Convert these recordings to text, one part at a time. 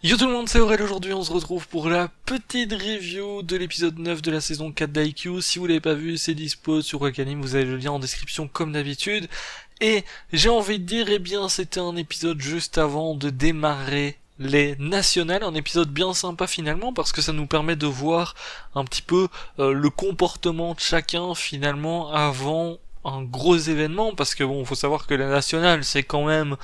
Yo tout le monde, c'est Aurel. Aujourd'hui on se retrouve pour la petite review de l'épisode 9 de la saison 4 d'IQ. Si vous l'avez pas vu, c'est dispo sur Wakanim, vous avez le lien en description comme d'habitude. Et j'ai envie de dire, eh bien c'était un épisode juste avant de démarrer les nationales, un épisode bien sympa finalement parce que ça nous permet de voir un petit peu le comportement de chacun finalement avant un gros événement, parce que bon, faut savoir que la nationale c'est quand même,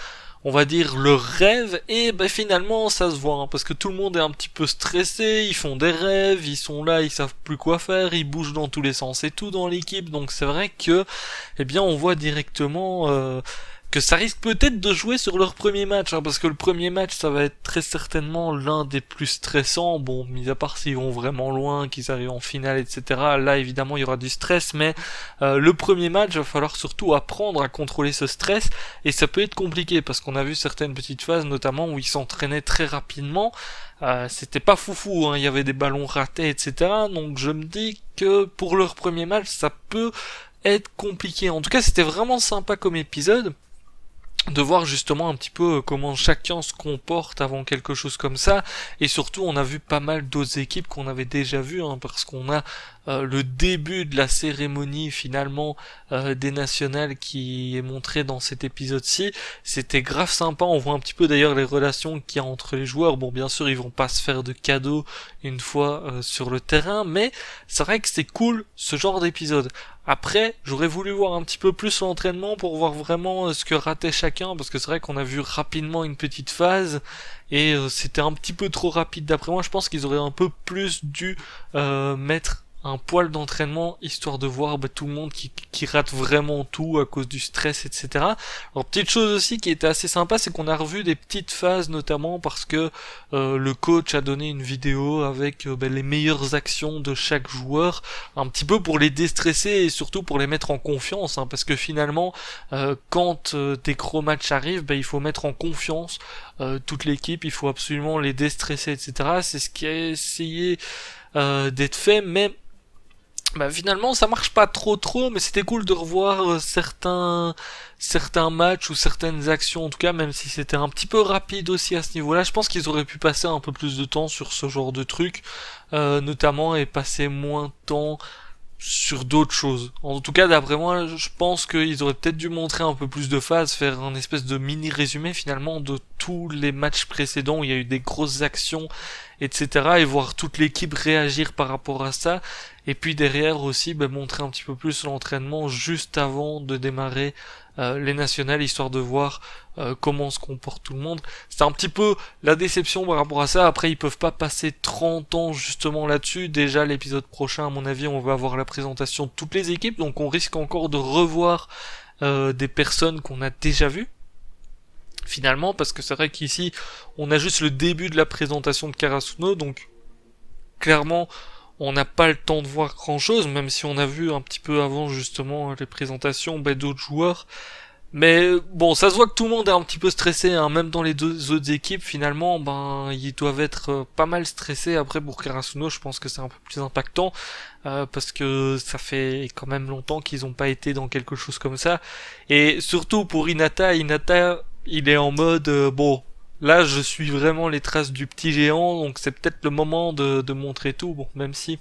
on va dire, le rêve, et ben finalement ça se voit, hein, parce que tout le monde est un petit peu stressé, ils font des rêves, ils sont là, ils savent plus quoi faire, ils bougent dans tous les sens et tout dans l'équipe, donc c'est vrai que, eh bien on voit directement que ça risque peut-être de jouer sur leur premier match, hein, parce que le premier match ça va être très certainement l'un des plus stressants, bon, mis à part s'ils vont vraiment loin, qu'ils arrivent en finale, etc. Là évidemment il y aura du stress, mais le premier match va falloir surtout apprendre à contrôler ce stress, et ça peut être compliqué, parce qu'on a vu certaines petites phases notamment où ils s'entraînaient très rapidement, c'était pas foufou, hein, il y avait des ballons ratés, etc. Donc je me dis que pour leur premier match ça peut être compliqué. En tout cas c'était vraiment sympa comme épisode, de voir justement un petit peu comment chacun se comporte avant quelque chose comme ça, et surtout on a vu pas mal d'autres équipes qu'on avait déjà vues, hein, parce qu'on a le début de la cérémonie finalement des nationales qui est montré dans cet épisode-ci. C'était grave sympa, on voit un petit peu d'ailleurs les relations qu'il y a entre les joueurs. Bon, bien sûr ils vont pas se faire de cadeaux une fois sur le terrain, mais c'est vrai que c'est cool ce genre d'épisode. Après, j'aurais voulu voir un petit peu plus l'entraînement pour voir vraiment ce que ratait chacun, parce que c'est vrai qu'on a vu rapidement une petite phase, et c'était un petit peu trop rapide d'après moi. Je pense qu'ils auraient un peu plus dû mettre un poil d'entraînement, histoire de voir tout le monde qui rate vraiment tout à cause du stress, etc. Alors, petite chose aussi qui était assez sympa, c'est qu'on a revu des petites phases, notamment parce que le coach a donné une vidéo avec les meilleures actions de chaque joueur, un petit peu pour les déstresser et surtout pour les mettre en confiance, hein, parce que finalement quand des gros matchs arrivent, il faut mettre en confiance toute l'équipe, il faut absolument les déstresser, etc. C'est ce qui a essayé d'être fait, mais finalement ça marche pas trop, mais c'était cool de revoir certains matchs ou certaines actions, en tout cas, même si c'était un petit peu rapide aussi à ce niveau-là. Je pense qu'ils auraient pu passer un peu plus de temps sur ce genre de truc, notamment, et passer moins de temps sur d'autres choses. En tout cas, d'après moi, je pense qu'ils auraient peut-être dû montrer un peu plus de phases, faire un espèce de mini résumé finalement de tous les matchs précédents où il y a eu des grosses actions, etc. et voir toute l'équipe réagir par rapport à ça. Et puis derrière aussi, montrer un petit peu plus l'entraînement juste avant de démarrer les nationales, histoire de voir comment se comporte tout le monde. C'est un petit peu la déception par rapport à ça. Après, ils peuvent pas passer 30 ans justement là-dessus. Déjà, l'épisode prochain, à mon avis, on va avoir la présentation de toutes les équipes, donc on risque encore de revoir des personnes qu'on a déjà vues finalement, parce que c'est vrai qu'ici on a juste le début de la présentation de Karasuno, donc clairement on n'a pas le temps de voir grand chose, même si on a vu un petit peu avant justement les présentations d'autres joueurs. Mais bon, ça se voit que tout le monde est un petit peu stressé, hein. Même dans les deux autres équipes, finalement, ils doivent être pas mal stressés. Après, pour Karasuno, je pense que c'est un peu plus impactant, parce que ça fait quand même longtemps qu'ils n'ont pas été dans quelque chose comme ça. Et surtout pour Hinata, il est en mode, bon, là, je suis vraiment les traces du petit géant, donc c'est peut-être le moment de montrer tout, bon, même si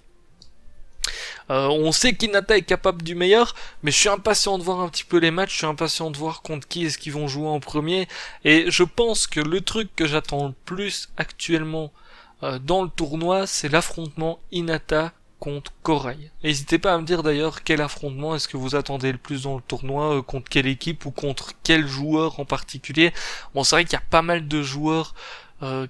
on sait qu'Hinata est capable du meilleur, mais je suis impatient de voir un petit peu les matchs, je suis impatient de voir contre qui est-ce qu'ils vont jouer en premier, et je pense que le truc que j'attends le plus actuellement dans le tournoi, c'est l'affrontement Hinata contre Corail. N'hésitez pas à me dire d'ailleurs quel affrontement est-ce que vous attendez le plus dans le tournoi, contre quelle équipe ou contre quel joueur en particulier. Bon, c'est vrai qu'il y a pas mal de joueurs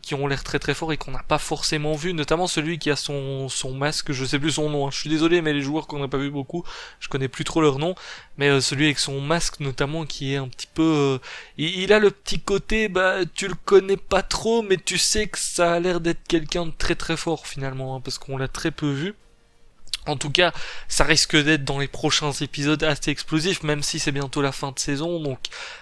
qui ont l'air très très forts et qu'on n'a pas forcément vu, notamment celui qui a son masque, je sais plus son nom, hein. Je suis désolé, mais les joueurs qu'on n'a pas vu beaucoup, je connais plus trop leur nom, mais celui avec son masque notamment, qui est un petit peu il a le petit côté, tu le connais pas trop, mais tu sais que ça a l'air d'être quelqu'un de très très fort finalement, hein, parce qu'on l'a très peu vu. En tout cas, ça risque d'être dans les prochains épisodes assez explosif, même si c'est bientôt la fin de saison, donc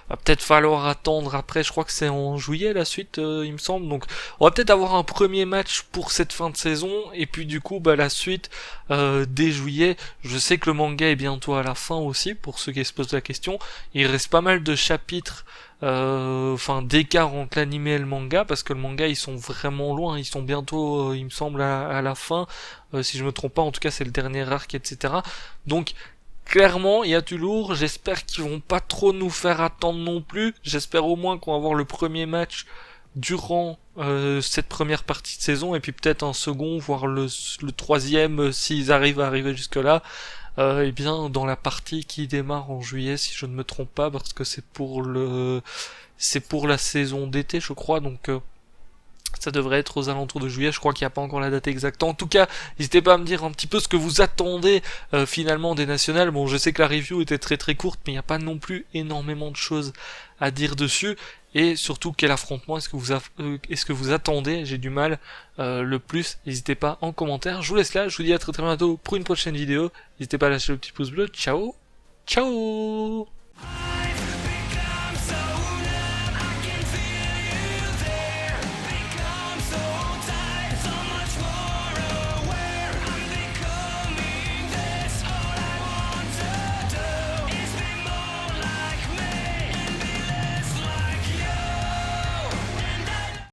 va peut-être falloir attendre après. Je crois que c'est en juillet la suite, il me semble, donc on va peut-être avoir un premier match pour cette fin de saison, et puis du coup la suite dès juillet. Je sais que le manga est bientôt à la fin aussi, pour ceux qui se posent la question. Il reste pas mal de chapitres enfin d'écart entre l'anime et le manga, parce que le manga ils sont vraiment loin, ils sont bientôt, il me semble, à la fin, si je me trompe pas, en tout cas c'est le dernier arc, etc. Donc clairement, il y a du lourd. J'espère qu'ils vont pas trop nous faire attendre non plus. J'espère au moins qu'on va avoir le premier match durant cette première partie de saison, et puis peut-être un second, voire le troisième, s'ils arrivent à arriver jusque-là. Et bien dans la partie qui démarre en juillet, si je ne me trompe pas, parce que c'est pour la saison d'été, je crois. Donc ça devrait être aux alentours de juillet, je crois qu'il n'y a pas encore la date exacte. En tout cas, n'hésitez pas à me dire un petit peu ce que vous attendez finalement des nationales. Bon, je sais que la review était très très courte, mais il n'y a pas non plus énormément de choses à dire dessus. Et surtout, quel affrontement est-ce que vous attendez? J'ai du mal le plus. N'hésitez pas en commentaire. Je vous laisse là, je vous dis à très très bientôt pour une prochaine vidéo. N'hésitez pas à lâcher le petit pouce bleu. Ciao, ciao.